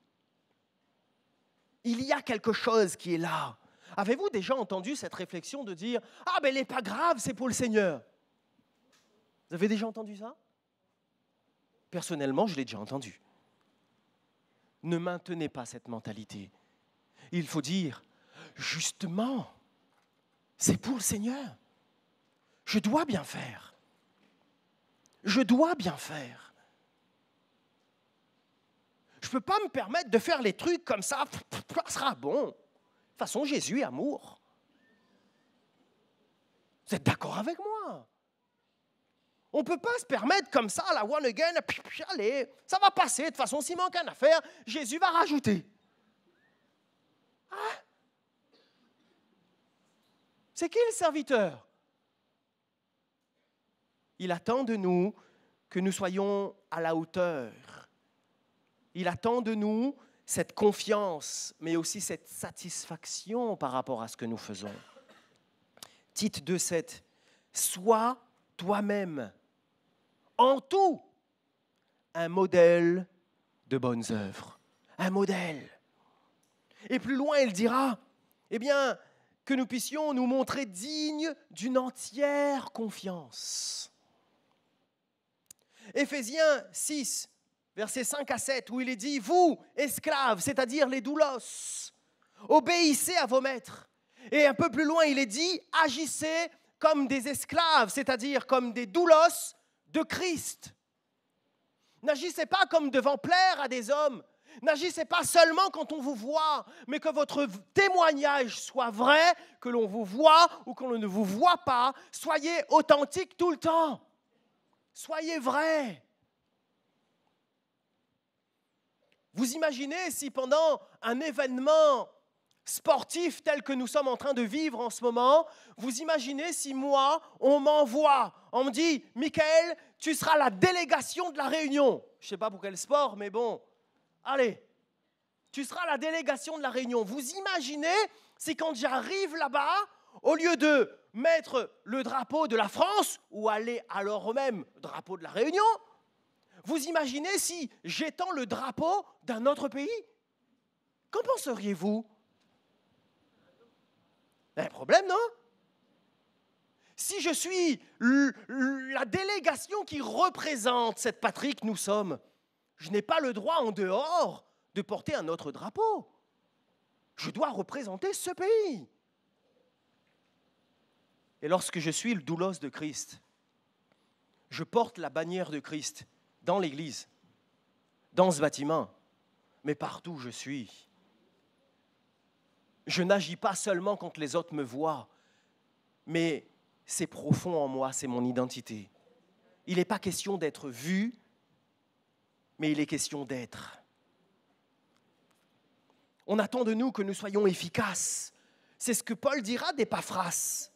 Il y a quelque chose qui est là. Avez-vous déjà entendu cette réflexion de dire « Ah, mais elle n'est pas grave, c'est pour le Seigneur ». Vous avez déjà entendu ça? Personnellement, je l'ai déjà entendu. Ne maintenez pas cette mentalité. Il faut dire « Justement, c'est pour le Seigneur. Je dois bien faire. Je dois bien faire. » Je ne peux pas me permettre de faire les trucs comme ça, ça sera bon. De toute façon, Jésus est amour. Vous êtes d'accord avec moi? On ne peut pas se permettre comme ça, la one again, allez, ça va passer. De toute façon, s'il manque une affaire, Jésus va rajouter. Hein? C'est qui le serviteur? Il attend de nous que nous soyons à la hauteur. Il attend de nous cette confiance, mais aussi cette satisfaction par rapport à ce que nous faisons. Tite 2,7, sois toi-même, en tout, un modèle de bonnes œuvres. Un modèle. Et plus loin, il dira, eh bien, que nous puissions nous montrer dignes d'une entière confiance. Éphésiens 6, versets 5 à 7, où il est dit « Vous, esclaves, c'est-à-dire les doulos, obéissez à vos maîtres. » Et un peu plus loin, il est dit « Agissez comme des esclaves, c'est-à-dire comme des doulos de Christ. » N'agissez pas comme devant plaire à des hommes. N'agissez pas seulement quand on vous voit, mais que votre témoignage soit vrai, que l'on vous voit ou qu'on ne vous voit pas. Soyez authentique tout le temps. Soyez vrai. Vous imaginez si pendant un événement sportif tel que nous sommes en train de vivre en ce moment, vous imaginez si moi, on m'envoie, on me dit « Michael, tu seras la délégation de la Réunion. » Je ne sais pas pour quel sport, mais bon, allez, tu seras la délégation de la Réunion. Vous imaginez si quand j'arrive là-bas, au lieu de mettre le drapeau de la France, ou aller alors même drapeau de la Réunion, vous imaginez si j'étends le drapeau d'un autre pays? Qu'en penseriez-vous? Un problème, non? Si je suis la délégation qui représente cette patrie que nous sommes, je n'ai pas le droit en dehors de porter un autre drapeau. Je dois représenter ce pays. Et lorsque je suis le doulos de Christ, je porte la bannière de Christ dans l'église, dans ce bâtiment, mais partout où je suis. Je n'agis pas seulement quand les autres me voient, mais c'est profond en moi, c'est mon identité. Il n'est pas question d'être vu, mais il est question d'être. On attend de nous que nous soyons efficaces. C'est ce que Paul dira d'Épaphras,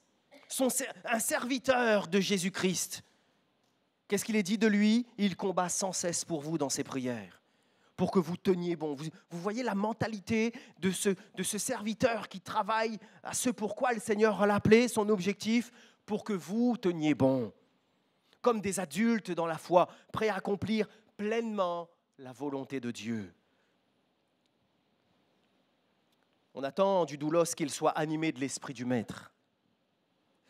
un serviteur de Jésus-Christ. Qu'est-ce qu'il est dit de lui? Il combat sans cesse pour vous dans ses prières, pour que vous teniez bon. Vous voyez la mentalité de ce serviteur qui travaille à ce pourquoi le Seigneur l'a appelé, son objectif, pour que vous teniez bon. Comme des adultes dans la foi, prêts à accomplir pleinement la volonté de Dieu. On attend du doulos qu'il soit animé de l'esprit du maître.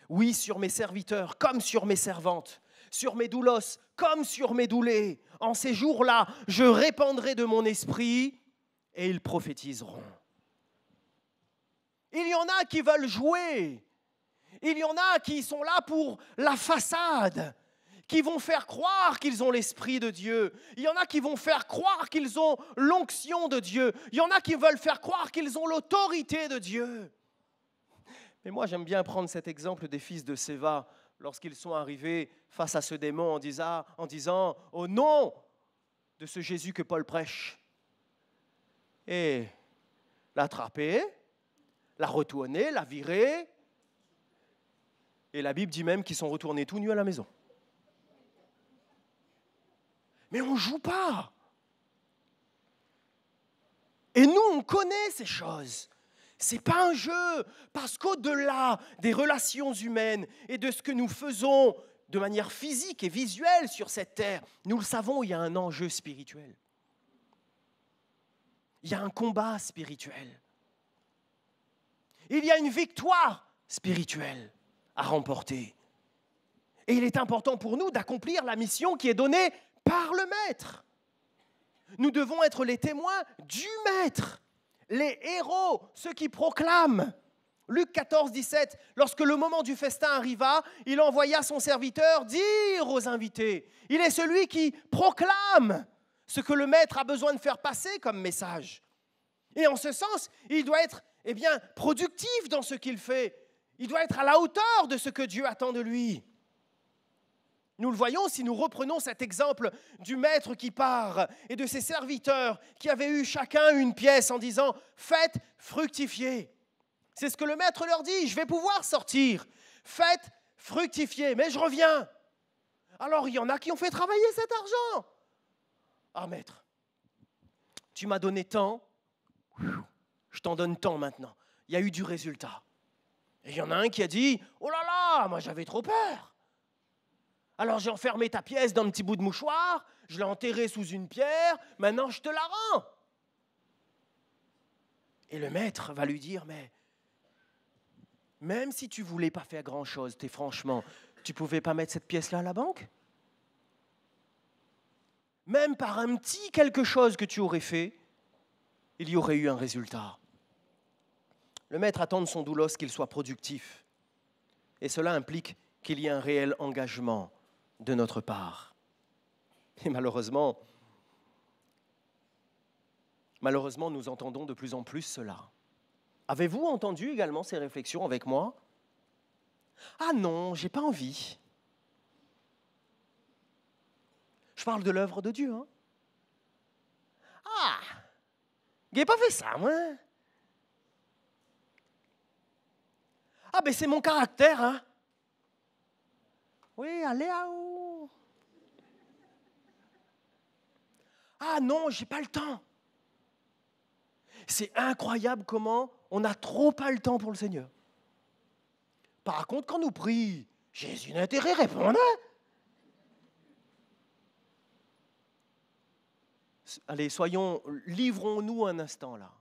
Oui, sur mes serviteurs comme sur mes servantes, sur mes doulos comme sur mes doulés. En ces jours-là, je répandrai de mon esprit et ils prophétiseront. Il y en a qui veulent jouer. Il y en a qui sont là pour la façade, qui vont faire croire qu'ils ont l'Esprit de Dieu. Il y en a qui vont faire croire qu'ils ont l'onction de Dieu. Il y en a qui veulent faire croire qu'ils ont l'autorité de Dieu. Mais moi, j'aime bien prendre cet exemple des fils de Séva lorsqu'ils sont arrivés face à ce démon en disant « Au nom de ce Jésus que Paul prêche ». Et l'attraper, la retourner, la virer. Et la Bible dit même qu'ils sont retournés tout nus à la maison. Mais on ne joue pas. Et nous, on connaît ces choses. Ce n'est pas un jeu, parce qu'au-delà des relations humaines et de ce que nous faisons de manière physique et visuelle sur cette terre, nous le savons, il y a un enjeu spirituel. Il y a un combat spirituel. Il y a une victoire spirituelle à remporter. Et il est important pour nous d'accomplir la mission qui est donnée par le Maître. Nous devons être les témoins du Maître, les héros, ceux qui proclament. Luc 14, 17, lorsque le moment du festin arriva, il envoya son serviteur dire aux invités. Il est celui qui proclame ce que le Maître a besoin de faire passer comme message. Et en ce sens, il doit être productif dans ce qu'il fait. Il doit être à la hauteur de ce que Dieu attend de lui. Nous le voyons si nous reprenons cet exemple du maître qui part et de ses serviteurs qui avaient eu chacun une pièce en disant « Faites fructifier ». C'est ce que le maître leur dit, je vais pouvoir sortir. Faites fructifier, mais je reviens. Alors il y en a qui ont fait travailler cet argent. Ah maître, tu m'as donné tant, je t'en donne tant maintenant. Il y a eu du résultat. Et il y en a un qui a dit « Oh là là, moi j'avais trop peur. Alors j'ai enfermé ta pièce dans un petit bout de mouchoir, je l'ai enterrée sous une pierre, maintenant je te la rends. » Et le maître va lui dire « Mais même si tu ne voulais pas faire grand-chose, franchement, tu ne pouvais pas mettre cette pièce-là à la banque? Même par un petit quelque chose que tu aurais fait, il y aurait eu un résultat. » Le maître attend de son doulos qu'il soit productif. Et cela implique qu'il y ait un réel engagement de notre part. Et malheureusement, nous entendons de plus en plus cela. Avez-vous entendu également ces réflexions avec moi? Ah non, j'ai pas envie. Je parle de l'œuvre de Dieu. Hein? Ah, j'ai pas fait ça, moi. Ah, ben c'est mon caractère, hein. Oui, allez à où? Ah non, j'ai pas le temps. C'est incroyable comment on n'a trop pas le temps pour le Seigneur. Par contre, quand nous prie, Jésus n'a intérêt à répondre. Allez, livrons-nous un instant là.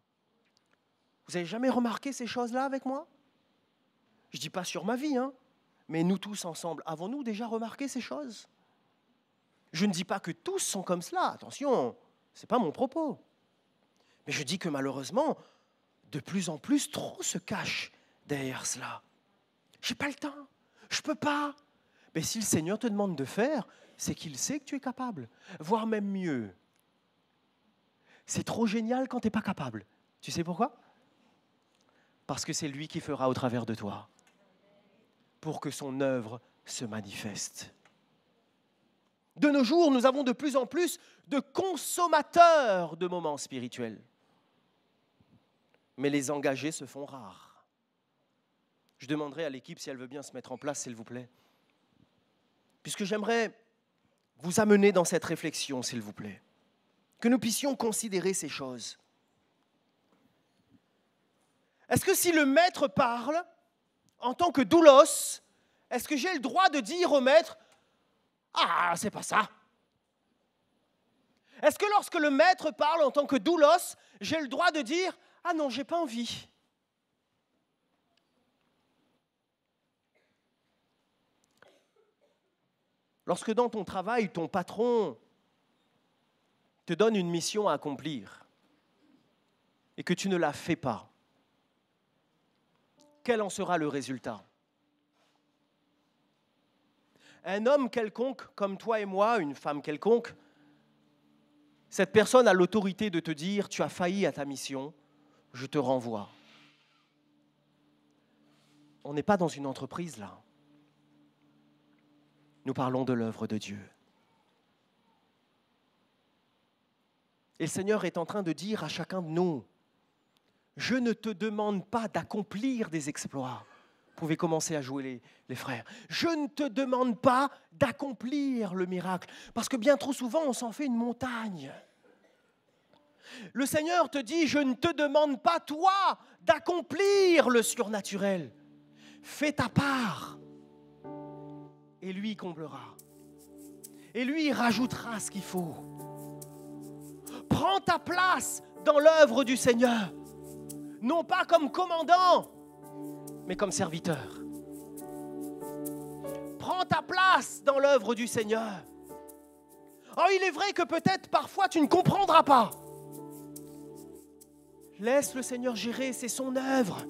Vous n'avez jamais remarqué ces choses-là avec moi? Je ne dis pas sur ma vie, hein, mais nous tous ensemble, avons-nous déjà remarqué ces choses? Je ne dis pas que tous sont comme cela, attention, ce n'est pas mon propos. Mais je dis que malheureusement, de plus en plus, trop se cache derrière cela. Je n'ai pas le temps, je ne peux pas. Mais si le Seigneur te demande de faire, c'est qu'il sait que tu es capable, voire même mieux. C'est trop génial quand tu n'es pas capable. Tu sais pourquoi? Parce que c'est lui qui fera au travers de toi, pour que son œuvre se manifeste. De nos jours, nous avons de plus en plus de consommateurs de moments spirituels. Mais les engagés se font rares. Je demanderai à l'équipe si elle veut bien se mettre en place, s'il vous plaît. Puisque j'aimerais vous amener dans cette réflexion, s'il vous plaît. Que nous puissions considérer ces choses. Est-ce que si le maître parle, en tant que doulos, est-ce que j'ai le droit de dire au maître « Ah, c'est pas ça » Est-ce que lorsque le maître parle en tant que doulos, j'ai le droit de dire « Ah non, j'ai pas envie » Lorsque dans ton travail, ton patron te donne une mission à accomplir et que tu ne la fais pas, quel en sera le résultat? Un homme quelconque, comme toi et moi, une femme quelconque, cette personne a l'autorité de te dire « Tu as failli à ta mission, je te renvoie ». On n'est pas dans une entreprise là. Nous parlons de l'œuvre de Dieu. Et le Seigneur est en train de dire à chacun de nous, je ne te demande pas d'accomplir des exploits. Vous pouvez commencer à jouer les frères. Je ne te demande pas d'accomplir le miracle, parce que bien trop souvent, on s'en fait une montagne. Le Seigneur te dit, je ne te demande pas, toi, d'accomplir le surnaturel. Fais ta part. Et lui, il comblera. Et lui, il rajoutera ce qu'il faut. Prends ta place dans l'œuvre du Seigneur. Non pas comme commandant, mais comme serviteur. Prends ta place dans l'œuvre du Seigneur. Oh, il est vrai que peut-être parfois tu ne comprendras pas. Laisse le Seigneur gérer, c'est son œuvre.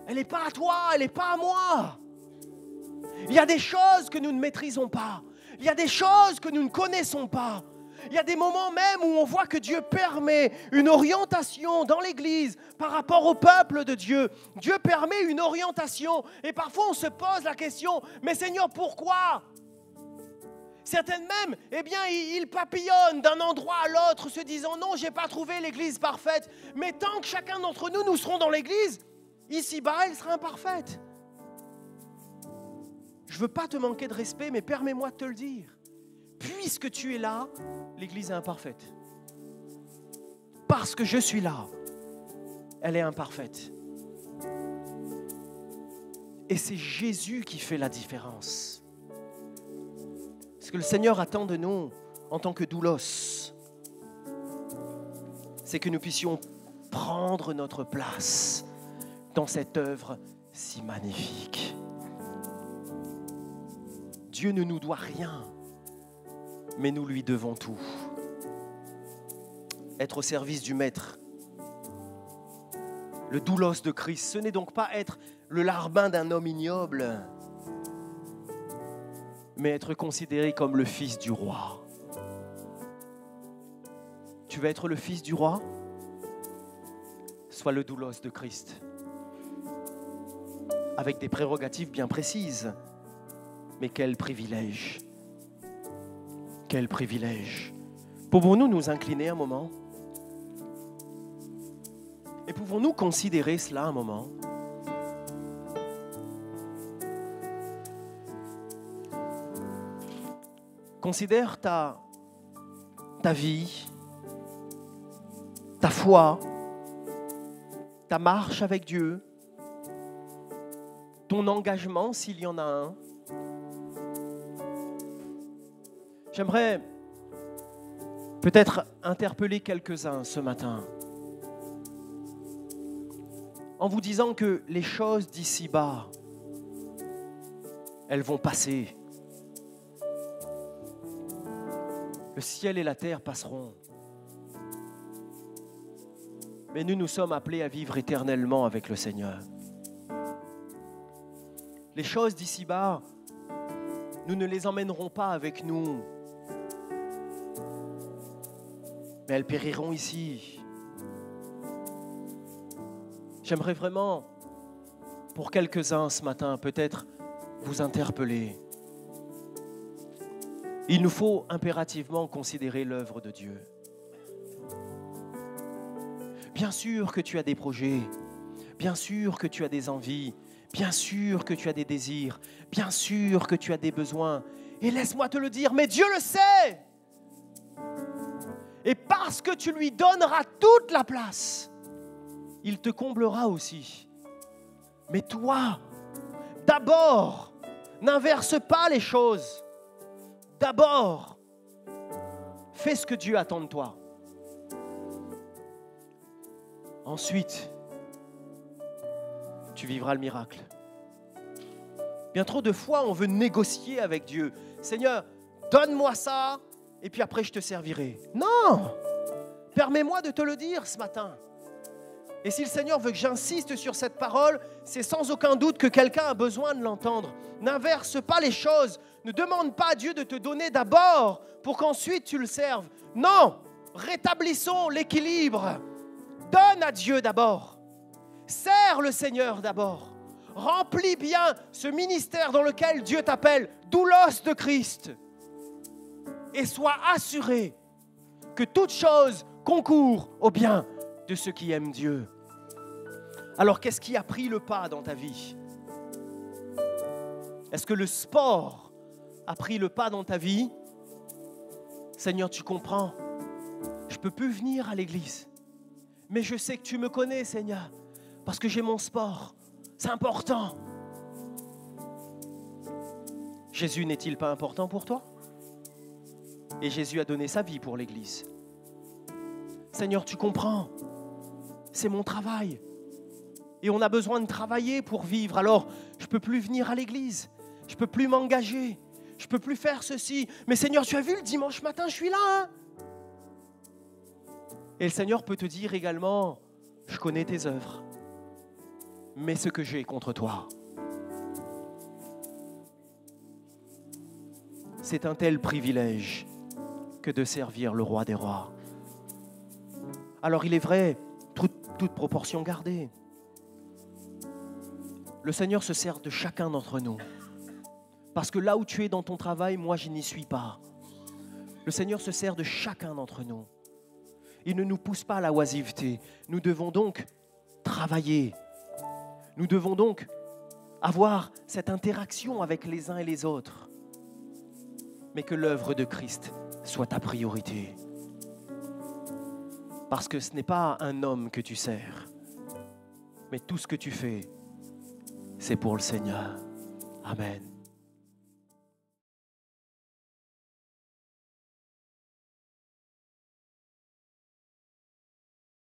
Elle n'est pas à toi, elle n'est pas à moi. Il y a des choses que nous ne maîtrisons pas. Il y a des choses que nous ne connaissons pas. Il y a des moments même où on voit que Dieu permet une orientation dans l'Église par rapport au peuple de Dieu. Dieu permet une orientation et parfois on se pose la question, mais Seigneur, pourquoi ? Certaines même, eh bien, ils papillonnent d'un endroit à l'autre se disant non, je n'ai pas trouvé l'Église parfaite. Mais tant que chacun d'entre nous serons dans l'Église, ici-bas, elle sera imparfaite. Je ne veux pas te manquer de respect, mais permets-moi de te le dire. Puisque tu es là, l'Église est imparfaite. Parce que je suis là, elle est imparfaite. Et c'est Jésus qui fait la différence. Ce que le Seigneur attend de nous en tant que doulos, c'est que nous puissions prendre notre place dans cette œuvre si magnifique. Dieu ne nous doit rien, mais nous lui devons tout. Être au service du Maître, le doulos de Christ, ce n'est donc pas être le larbin d'un homme ignoble, mais être considéré comme le fils du roi. Tu veux être le fils du roi ? Sois le doulos de Christ, avec des prérogatives bien précises. Mais quel privilège! Quel privilège! Pouvons-nous nous incliner un moment? Et pouvons-nous considérer cela un moment? Considère ta vie, ta foi, ta marche avec Dieu, ton engagement s'il y en a un. J'aimerais peut-être interpeller quelques-uns ce matin en vous disant que les choses d'ici-bas, elles vont passer. Le ciel et la terre passeront. Mais nous sommes appelés à vivre éternellement avec le Seigneur. Les choses d'ici-bas, nous ne les emmènerons pas avec nous. Mais elles périront ici. J'aimerais vraiment, pour quelques-uns ce matin, peut-être vous interpeller. Il nous faut impérativement considérer l'œuvre de Dieu. Bien sûr que tu as des projets, bien sûr que tu as des envies, bien sûr que tu as des désirs, bien sûr que tu as des besoins. Et laisse-moi te le dire, mais Dieu le sait. Et parce que tu lui donneras toute la place, il te comblera aussi. Mais toi, d'abord, n'inverse pas les choses. D'abord, fais ce que Dieu attend de toi. Ensuite, tu vivras le miracle. Bien trop de fois, on veut négocier avec Dieu. Seigneur, donne-moi ça, et puis après je te servirai. Non! Permets-moi de te le dire ce matin. Et si le Seigneur veut que j'insiste sur cette parole, c'est sans aucun doute que quelqu'un a besoin de l'entendre. N'inverse pas les choses. Ne demande pas à Dieu de te donner d'abord pour qu'ensuite tu le serves. Non! Rétablissons l'équilibre. Donne à Dieu d'abord. Sers le Seigneur d'abord. Remplis bien ce ministère dans lequel Dieu t'appelle, doulos de Christ. Et sois assuré que toute chose concourt au bien de ceux qui aiment Dieu. Alors, qu'est-ce qui a pris le pas dans ta vie? Est-ce que le sport a pris le pas dans ta vie? Seigneur, tu comprends, je ne peux plus venir à l'église. Mais je sais que tu me connais, Seigneur, parce que j'ai mon sport. C'est important. Jésus n'est-il pas important pour toi? Et Jésus a donné sa vie pour l'église. Seigneur, tu comprends, c'est mon travail. Et on a besoin de travailler pour vivre. Alors, je ne peux plus venir à l'église. Je ne peux plus m'engager. Je ne peux plus faire ceci. Mais Seigneur, tu as vu, le dimanche matin, je suis là. Hein? Et le Seigneur peut te dire également, je connais tes œuvres. Mais ce que j'ai contre toi, c'est un tel privilège que de servir le roi des rois. Alors il est vrai, toute proportion gardée, le Seigneur se sert de chacun d'entre nous. Parce que là où tu es dans ton travail, moi je n'y suis pas. Le Seigneur se sert de chacun d'entre nous. Il ne nous pousse pas à la oisiveté. Nous devons donc travailler. Nous devons donc avoir cette interaction avec les uns et les autres. Mais que l'œuvre de Christ soit ta priorité. Parce que ce n'est pas un homme que tu sers, mais tout ce que tu fais, c'est pour le Seigneur. Amen.